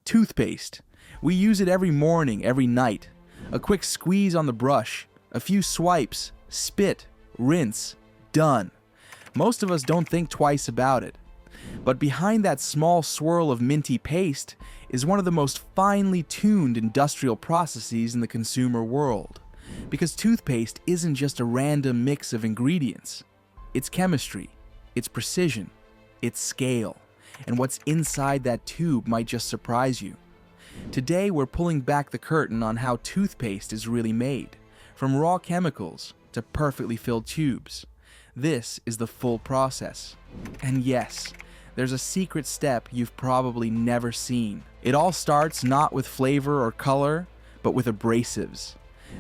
Toothpaste. We use it every morning, every night. A quick squeeze on the brush, a few swipes, spit, rinse, done. Most of us don't think twice about it. But behind that small swirl of minty paste is one of the most finely tuned industrial processes in the consumer world. Because toothpaste isn't just a random mix of ingredients. It's chemistry, it's precision, it's scale, and what's inside that tube might just surprise you. Today we're pulling back the curtain on how toothpaste is really made, from raw chemicals to perfectly filled tubes. This is the full process. And yes, there's a secret step you've probably never seen. It all starts not with flavor or color, but with abrasives.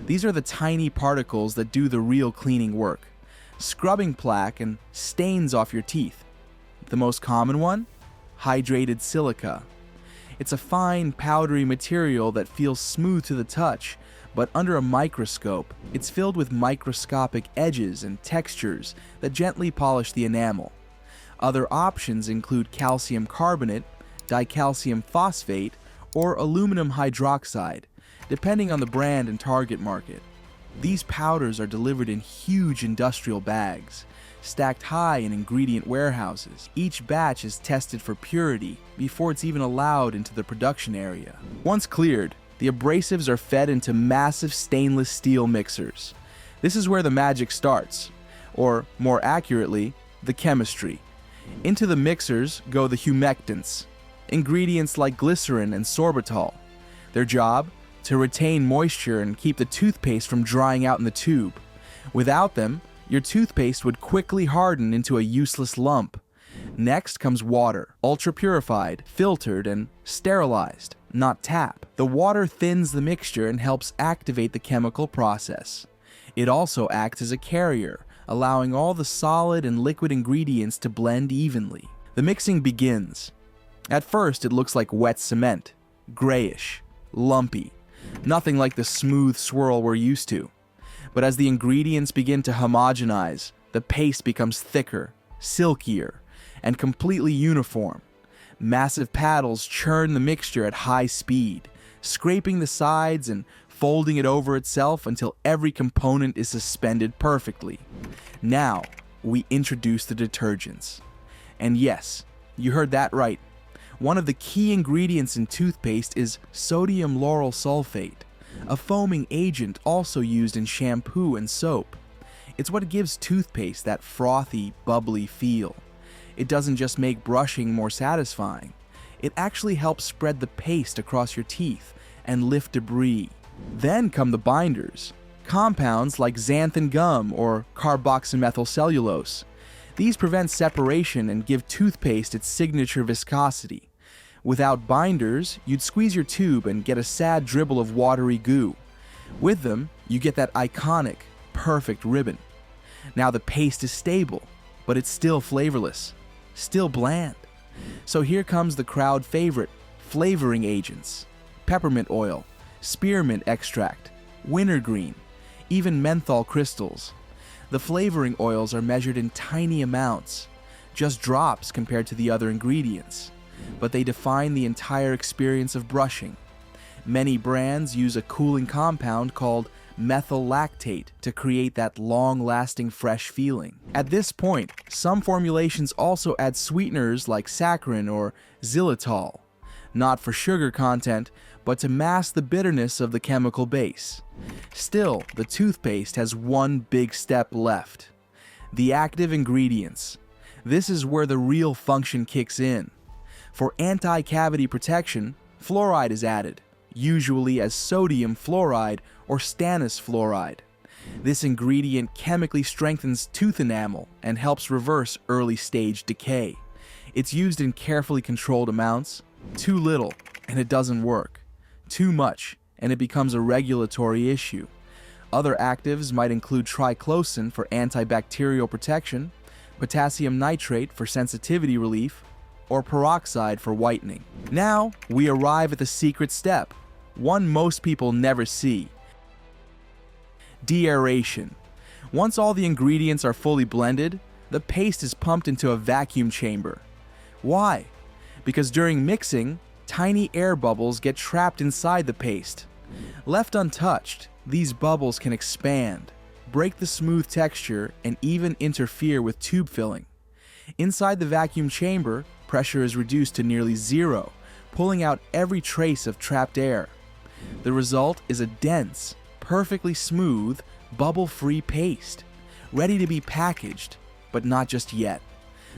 These are the tiny particles that do the real cleaning work, scrubbing plaque and stains off your teeth. The most common one? Hydrated silica. It's a fine, powdery material that feels smooth to the touch, but under a microscope, it's filled with microscopic edges and textures that gently polish the enamel. Other options include calcium carbonate, dicalcium phosphate, or aluminum hydroxide, depending on the brand and target market. These powders are delivered in huge industrial bags, stacked high in ingredient warehouses. Each batch is tested for purity before it's even allowed into the production area. Once cleared, the abrasives are fed into massive stainless steel mixers. This is where the magic starts, or more accurately, the chemistry. Into the mixers go the humectants, ingredients like glycerin and sorbitol. Their job? To retain moisture and keep the toothpaste from drying out in the tube. Without them, your toothpaste would quickly harden into a useless lump. Next comes water, ultra-purified, filtered, and sterilized, not tap. The water thins the mixture and helps activate the chemical process. It also acts as a carrier, allowing all the solid and liquid ingredients to blend evenly. The mixing begins. At first, it looks like wet cement, grayish, lumpy. Nothing like the smooth swirl we're used to. But as the ingredients begin to homogenize, the paste becomes thicker, silkier, and completely uniform. Massive paddles churn the mixture at high speed, scraping the sides and folding it over itself until every component is suspended perfectly. Now, we introduce the detergents. And yes, you heard that right. One of the key ingredients in toothpaste is sodium lauryl sulfate, a foaming agent also used in shampoo and soap. It's what gives toothpaste that frothy, bubbly feel. It doesn't just make brushing more satisfying. It actually helps spread the paste across your teeth and lift debris. Then come the binders, compounds like xanthan gum or carboxymethylcellulose. These prevent separation and give toothpaste its signature viscosity. Without binders, you'd squeeze your tube and get a sad dribble of watery goo. With them, you get that iconic, perfect ribbon. Now the paste is stable, but it's still flavorless, still bland. So here comes the crowd favorite, flavoring agents. Peppermint oil, spearmint extract, wintergreen, even menthol crystals. The flavoring oils are measured in tiny amounts, just drops compared to the other ingredients, but they define the entire experience of brushing. Many brands use a cooling compound called methyl lactate to create that long-lasting fresh feeling. At this point, some formulations also add sweeteners like saccharin or xylitol, not for sugar content, but to mask the bitterness of the chemical base. Still, the toothpaste has one big step left. The active ingredients. This is where the real function kicks in. For anti-cavity protection, fluoride is added, usually as sodium fluoride or stannous fluoride. This ingredient chemically strengthens tooth enamel and helps reverse early-stage decay. It's used in carefully controlled amounts. Too little, and it doesn't work. Too much, and it becomes a regulatory issue. Other actives might include triclosan for antibacterial protection, potassium nitrate for sensitivity relief, or peroxide for whitening. Now, we arrive at the secret step, one most people never see. Deaeration. Once all the ingredients are fully blended, the paste is pumped into a vacuum chamber. Why? Because during mixing, Tiny air bubbles get trapped inside the paste. Left untouched, these bubbles can expand, break the smooth texture, and even interfere with tube filling. Inside the vacuum chamber, pressure is reduced to nearly zero, pulling out every trace of trapped air. The result is a dense, perfectly smooth, bubble-free paste, ready to be packaged, but not just yet.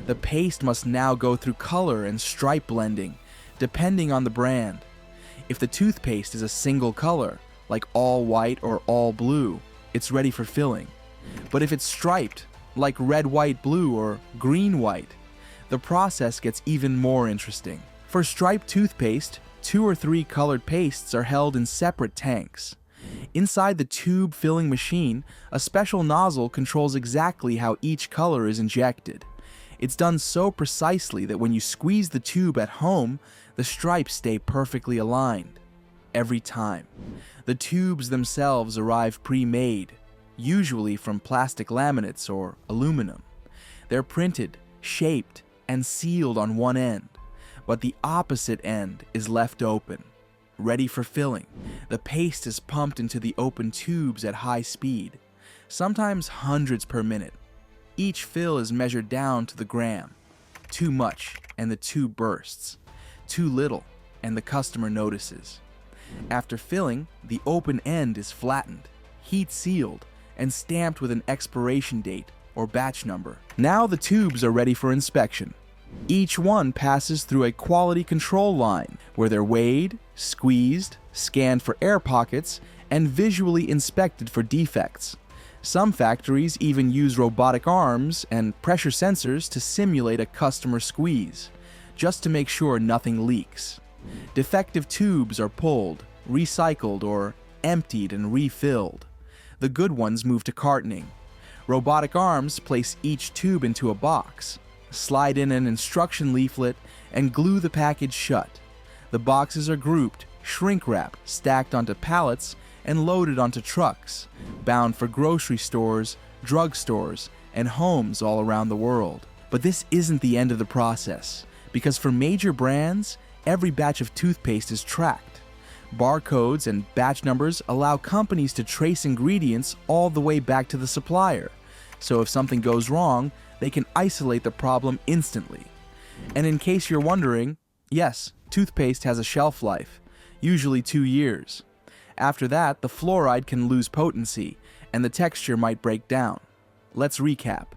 The paste must now go through color and stripe blending, depending on the brand. If the toothpaste is a single color, like all white or all blue, it's ready for filling. But if it's striped, like red, white, blue, or green, white, the process gets even more interesting. For striped toothpaste, 2 or 3 colored pastes are held in separate tanks. Inside the tube filling machine, a special nozzle controls exactly how each color is injected. It's done so precisely that when you squeeze the tube at home, the stripes stay perfectly aligned. Every time. The tubes themselves arrive pre-made, usually from plastic laminates or aluminum. They're printed, shaped, and sealed on one end, but the opposite end is left open, ready for filling. The paste is pumped into the open tubes at high speed, sometimes hundreds per minute. Each fill is measured down to the gram. Too much, and the tube bursts. Too little, and the customer notices. After filling, the open end is flattened, heat sealed, and stamped with an expiration date or batch number. Now the tubes are ready for inspection. Each one passes through a quality control line where they're weighed, squeezed, scanned for air pockets, and visually inspected for defects. Some factories even use robotic arms and pressure sensors to simulate a customer squeeze, just to make sure nothing leaks. Defective tubes are pulled, recycled, or emptied and refilled. The good ones move to cartoning. Robotic arms place each tube into a box, slide in an instruction leaflet, and glue the package shut. The boxes are grouped, shrink-wrapped, stacked onto pallets, and loaded onto trucks, bound for grocery stores, drugstores, and homes all around the world. But this isn't the end of the process, because for major brands, every batch of toothpaste is tracked. Barcodes and batch numbers allow companies to trace ingredients all the way back to the supplier, so if something goes wrong, they can isolate the problem instantly. And in case you're wondering, yes, toothpaste has a shelf life, usually 2 years. After that, the fluoride can lose potency, and the texture might break down. Let's recap.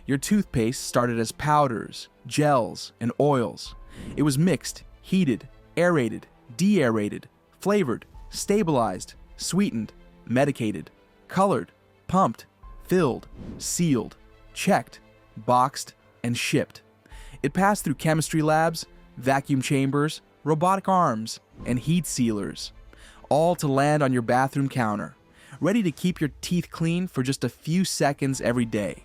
Your toothpaste started as powders, gels, and oils. It was mixed, heated, aerated, de-aerated, flavored, stabilized, sweetened, medicated, colored, pumped, filled, sealed, checked, boxed, and shipped. It passed through chemistry labs, vacuum chambers, robotic arms, and heat sealers, all to land on your bathroom counter, ready to keep your teeth clean for just a few seconds every day.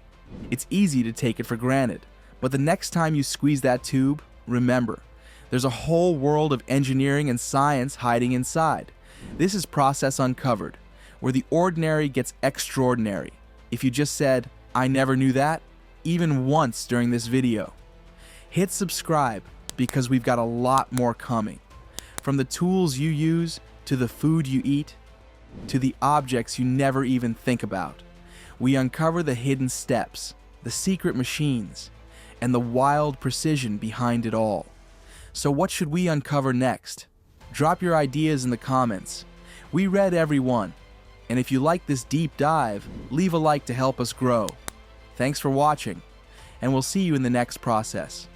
It's easy to take it for granted, but the next time you squeeze that tube, remember, there's a whole world of engineering and science hiding inside. This is Process Uncovered, where the ordinary gets extraordinary. If you just said, "I never knew that," even once during this video. Hit subscribe, because we've got a lot more coming. From the tools you use, to the food you eat, to the objects you never even think about. We uncover the hidden steps, the secret machines, and the wild precision behind it all. So what should we uncover next? Drop your ideas in the comments. We read every one. And if you like this deep dive, leave a like to help us grow. Thanks for watching, and we'll see you in the next process.